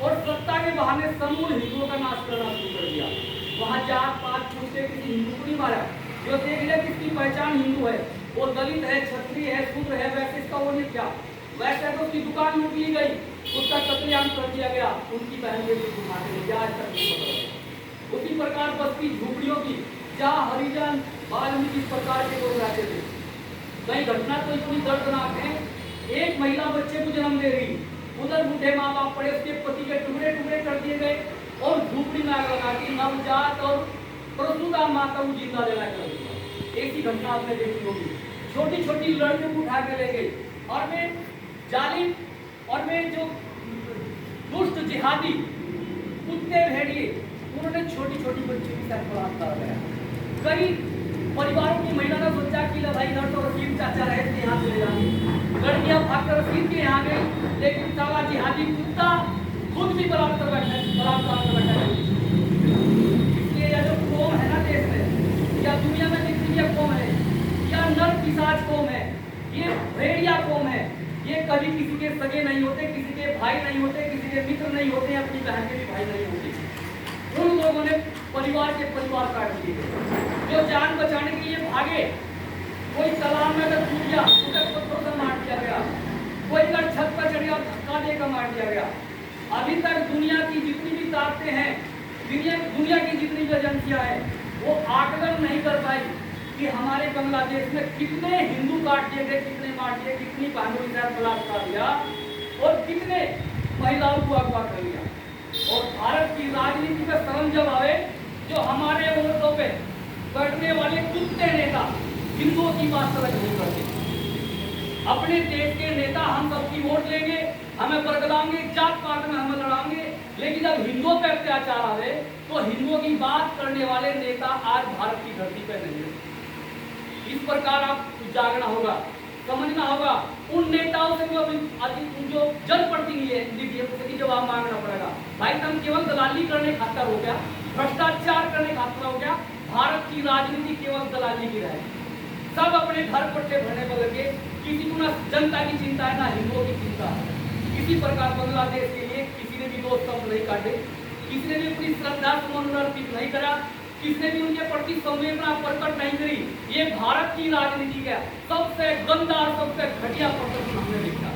और सत्ता के बहाने समूल हिंदुओं का नाश करना शुरू कर दिया। वहाँ जात पात पूछते किसी हिंदू को नहीं मारा। जो देख लिया किसकी पहचान हिंदू है, वो दलित है, क्षत्रिय है, शूद्र है, वैसे इसका वो नहीं क्या। वैसे तो उसकी दुकान लूट ली गई, उसका कत्लेआम कर दिया गया, उनकी बहन के भी उठा के आज तक नहीं पता। उसी प्रकार बस्ती झोपड़ियों की, जहाँ हरिजन वाल्मीकि इस प्रकार के लोग रहते थे। कई घटना तो इतनी दर्दनाक है, एक महिला बच्चे को जन्म दे रही, उधर बूढ़े माँ बाप पड़े, उसके पति के टुकड़े टुकड़े कर दिए गए और झोपड़ी में आग लगा दी, नवजात और प्रसूता माँ का जिंदा जला कर दिया। एक ही घटना आपने देखी होगी। छोटी छोटी लड़कियों को उठा के ले गई और वे जालिम और वे जो दुष्ट जिहादी कुत्ते भेड़िए, उन्होंने छोटी छोटी बच्चियों के साथ बलात्कार किया। कई परिवारों की महिला ने सोचा कि भाई इधर तो रसीद चाचा रहे थे, यहाँ चले जाएंगे। लड़कियां भागकर रसीद के यहाँ गई, लेकिन साला जिहादी कुत्ता खुद भी बलात्कार बैठा। इसलिए यह जो कौम है ना देश में या दुनिया में जितनी यह कौम है, या नर पिशाच कौम है, ये भेड़िया कौम है, ये कभी किसी के सगे नहीं होते, किसी के भाई नहीं होते, किसी के मित्र नहीं होते, अपनी बहन के भी भाई नहीं होते। उन लोगों ने परिवार के परिवार काट दिए, जो जान बचाने के लिए भागे। कोई तालाब में अगर डूब गया, उसे पत्थरों से मार दिया गया। कोई अगर छत पर चढ़ गया, धक्का देकर मार दिया गया। अभी तक दुनिया की जितनी भी ताकतें हैं, दुनिया की जितनी भी एजेंसियां हैं, वो आकलन नहीं कर पाई कि हमारे बांग्लादेश में कितने हिंदू काट दिए गए, कितने मार दिए, कितनी बहनों के साथ बलात्कार किया और कितने महिलाओं को अगवा कर लिया। और भारत की राजनीति में शर्म जब आवे, जो हमारे वोटों पे बैठने वाले कुत्ते नेता हिंदुओं की बात समझ नहीं करते। अपने देश के नेता हम सबकी वोट लेंगे, हमें बरगलाएंगे, जात पात में हमें लड़ाएंगे, लेकिन जब हिंदुओं पे अत्याचार आवे तो हिंदुओं की बात करने वाले नेता आज भारत की धरती पे नहीं है। इस प्रकार आप जागना होगा, समझना होगा। उन नेताओं से जो जनप्रतिनिधि है उससे जवाब मांगना पड़ेगा। भाई तुम केवल दलाली करने खातिर हो गया, भ्रष्टाचार करने खातिर हो गया, भारत की राजनीति केवल दलाली की रहे। सब अपने घर पट्टे भरने को लगे, किसी को ना जनता की चिंता है ना हिंदुओं की चिंता है। इसी प्रकार बांग्लादेश के लिए किसी ने भी दो स्तंभ नहीं काटे, किसी ने भी अपनी श्रद्धा सुमन अर्पित नहीं करा, किसी ने भी उनके प्रति संवेदना प्रकट नहीं करी। ये भारत की राजनीति का सबसे गंदा और सबसे घटिया प्रदर्शन हमने देखा।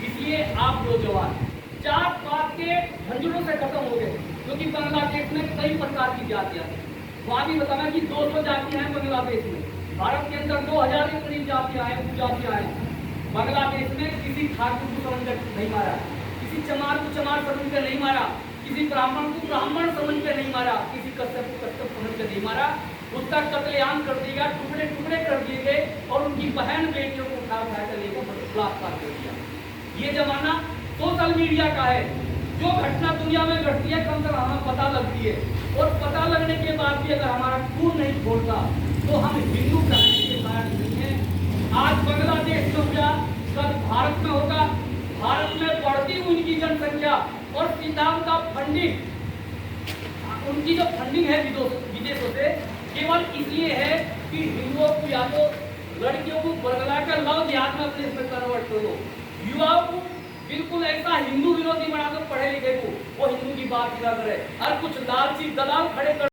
इसलिए आप नौजवान जात पात के झंझटों से खत्म हो गए, क्योंकि बांग्लादेश में कई प्रकार की जातियां हैं। वहां भी बताना कि 200 जातियां हैं बांग्लादेश में। भारत के अंदर 2000 के करीब जातियां हैं, उपजातियां हैं। बांग्लादेश में किसी ठाकुर को समझकर नहीं मारा, किसी चमार को चमार समझकर नहीं मारा, किसी ब्राह्मण को ब्राह्मण समझ के नहीं मारा, किसी कश्यप को कश्यप समझ के नहीं मारा। उसका कत्लेआम कर दिया, टुकड़े टुकड़े कर दिए गए और उनकी बहन बेटियों को उठा कर लेकर बलात्कार कर दिया। ये जमाना सोशल मीडिया का है। जो घटना दुनिया में घटती है कम से कम हमें पता लगती है, और पता लगने के बाद भी अगर हमारा खून नहीं छोड़ता तो हम हिंदू कहने के लायक नहीं है। आज बांग्लादेश में हुआ, कल भारत में होगा। भारत में बढ़ती हुई उनकी जनसंख्या और सिद्धांत का फंडिंग, उनकी जो फंडिंग है विदेशों से, केवल इसलिए है कि हिंदुओं को या तो लड़कियों को बरगला कर लाओ, जिहाद में अपने इसमें कन्वर्ट करो, युवाओं को बिल्कुल ऐसा हिंदू विरोधी बनाकर पढ़े लिखे को वो हिंदू की बात किया करे, और कुछ लालची दलाल खड़े कर